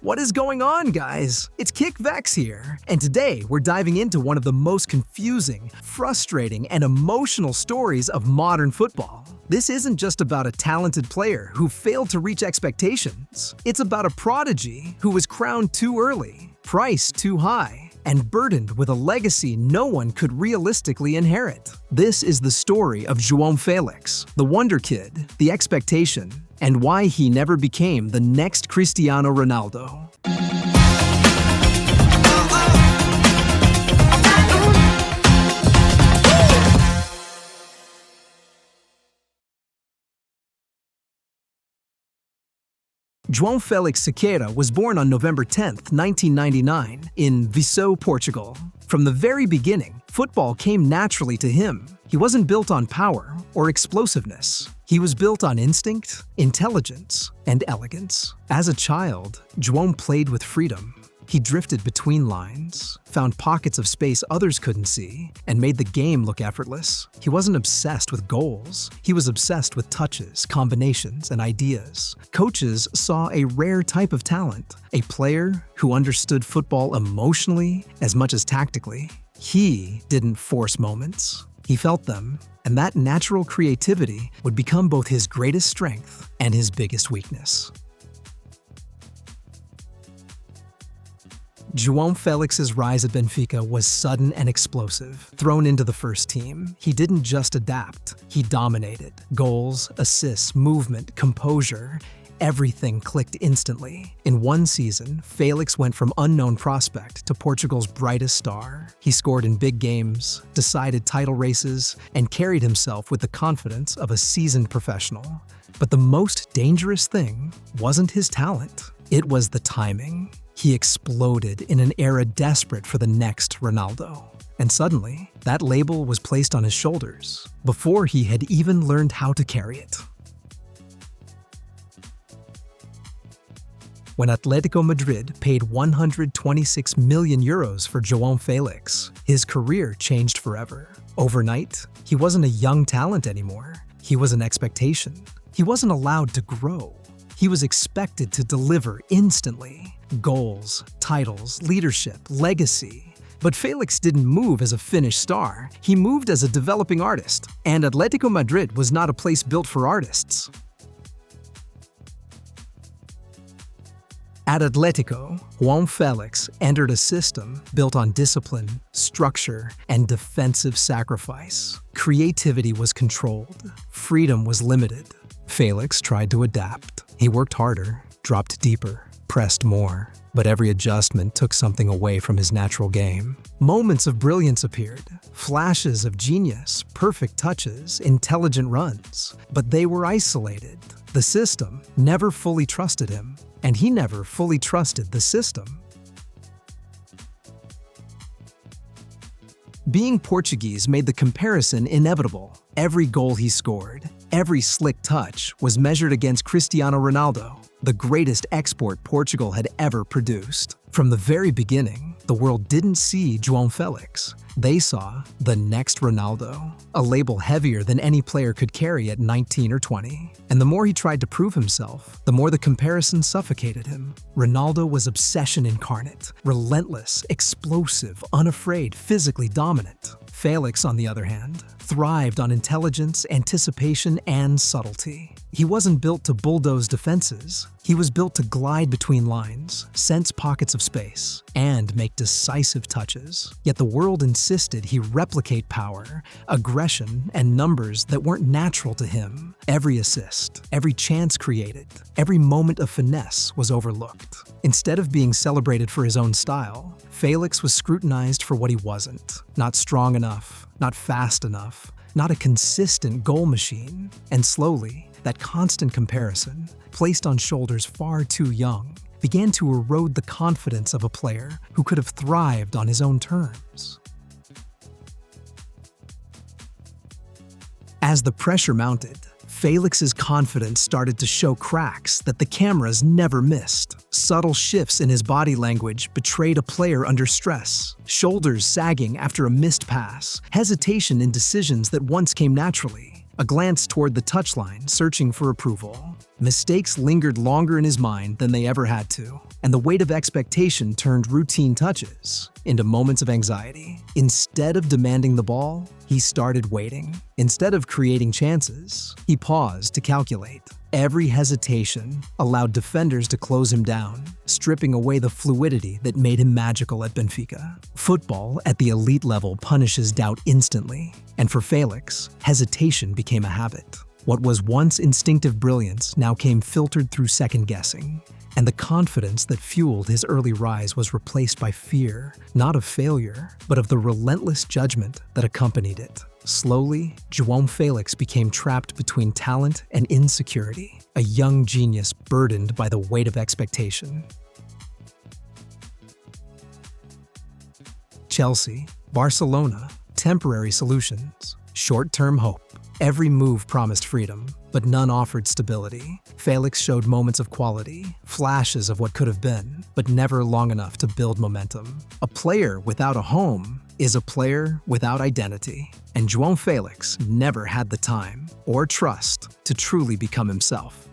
What is going on, guys? It's Kickvex here, and today we're diving into one of the most confusing, frustrating, and emotional stories of modern football. This isn't just about a talented player who failed to reach expectations. It's about a prodigy who was crowned too early, priced too high, and burdened with a legacy no one could realistically inherit. This is the story of João Félix, the wonder kid, the expectation, and why he never became the next Cristiano Ronaldo. João Félix Siqueira was born on November 10, 1999, in Viseu, Portugal. From the very beginning, football came naturally to him. He wasn't built on power or explosiveness. He was built on instinct, intelligence, and elegance. As a child, João played with freedom. He drifted between lines, found pockets of space others couldn't see, and made the game look effortless. He wasn't obsessed with goals. He was obsessed with touches, combinations, and ideas. Coaches saw a rare type of talent, a player who understood football emotionally as much as tactically. He didn't force moments. He felt them, and that natural creativity would become both his greatest strength and his biggest weakness. João Félix's rise at Benfica was sudden and explosive. Thrown into the first team, he didn't just adapt, he dominated. Goals, assists, movement, composure, everything clicked instantly. In one season, Félix went from unknown prospect to Portugal's brightest star. He scored in big games, decided title races, and carried himself with the confidence of a seasoned professional. But the most dangerous thing wasn't his talent, it was the timing. He exploded in an era desperate for the next Ronaldo. And suddenly, that label was placed on his shoulders before he had even learned how to carry it. When Atlético Madrid paid 126 million euros for João Félix, his career changed forever. Overnight, he wasn't a young talent anymore. He was an expectation. He wasn't allowed to grow. He was expected to deliver instantly. Goals, titles, leadership, legacy. But Félix didn't move as a finished star. He moved as a developing artist. And Atlético Madrid was not a place built for artists. At Atlético, João Félix entered a system built on discipline, structure, and defensive sacrifice. Creativity was controlled. Freedom was limited. Félix tried to adapt. He worked harder, dropped deeper, pressed more, but every adjustment took something away from his natural game. Moments of brilliance appeared, flashes of genius, perfect touches, intelligent runs, but they were isolated. The system never fully trusted him, and he never fully trusted the system. Being Portuguese made the comparison inevitable. Every goal he scored, every slick touch was measured against Cristiano Ronaldo, the greatest export Portugal had ever produced. From the very beginning, the world didn't see João Félix. They saw the next Ronaldo, a label heavier than any player could carry at 19 or 20. And the more he tried to prove himself, the more the comparison suffocated him. Ronaldo was obsession incarnate, relentless, explosive, unafraid, physically dominant. Félix, on the other hand, thrived on intelligence, anticipation, and subtlety. He wasn't built to bulldoze defenses. He was built to glide between lines, sense pockets of space, and make decisive touches. Yet the world insisted he replicate power, aggression, and numbers that weren't natural to him. Every assist, every chance created, every moment of finesse was overlooked. Instead of being celebrated for his own style, Félix was scrutinized for what he wasn't. Not strong enough, not fast enough, not a consistent goal machine. And slowly, that constant comparison, placed on shoulders far too young, began to erode the confidence of a player who could have thrived on his own terms. As the pressure mounted, Félix's confidence started to show cracks that the cameras never missed. Subtle shifts in his body language betrayed a player under stress. Shoulders sagging after a missed pass, hesitation in decisions that once came naturally. a glance toward the touchline, searching for approval. Mistakes lingered longer in his mind than they ever had to, and the weight of expectation turned routine touches into moments of anxiety. Instead of demanding the ball, he started waiting. Instead of creating chances, he paused to calculate. Every hesitation allowed defenders to close him down, stripping away the fluidity that made him magical at Benfica. Football at the elite level punishes doubt instantly, and for Félix, hesitation became a habit. What was once instinctive brilliance now came filtered through second-guessing, and the confidence that fueled his early rise was replaced by fear, not of failure, but of the relentless judgment that accompanied it. Slowly, João Félix became trapped between talent and insecurity, a young genius burdened by the weight of expectation. Chelsea, Barcelona, temporary solutions, short-term hope. Every move promised freedom, but none offered stability. Félix showed moments of quality, flashes of what could have been, but never long enough to build momentum. A player without a home is a player without identity, and João Félix never had the time or trust to truly become himself.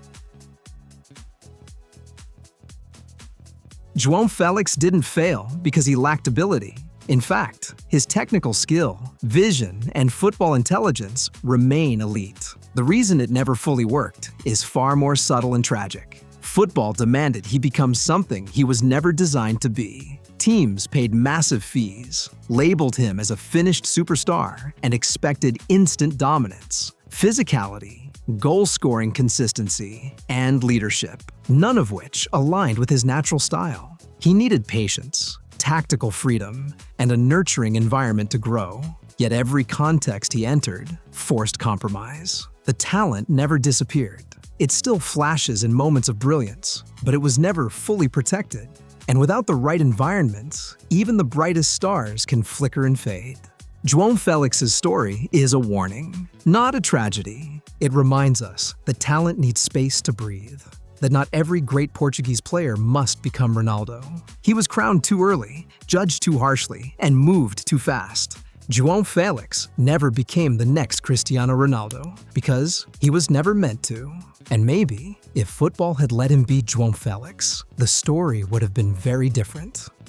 João Félix didn't fail because he lacked ability. In fact, his technical skill, vision, and football intelligence remain elite. The reason it never fully worked is far more subtle and tragic. Football demanded he become something he was never designed to be. Teams paid massive fees, labeled him as a finished superstar, and expected instant dominance, physicality, goal-scoring consistency, and leadership, none of which aligned with his natural style. He needed patience, tactical freedom, and a nurturing environment to grow. Yet every context he entered forced compromise. The talent never disappeared. It still flashes in moments of brilliance, but it was never fully protected. And without the right environment, even the brightest stars can flicker and fade. João Félix's story is a warning, not a tragedy. It reminds us that talent needs space to breathe, that not every great Portuguese player must become Ronaldo. He was crowned too early, judged too harshly, and moved too fast. João Félix never became the next Cristiano Ronaldo because he was never meant to. And maybe, if football had let him be João Félix, the story would have been very different.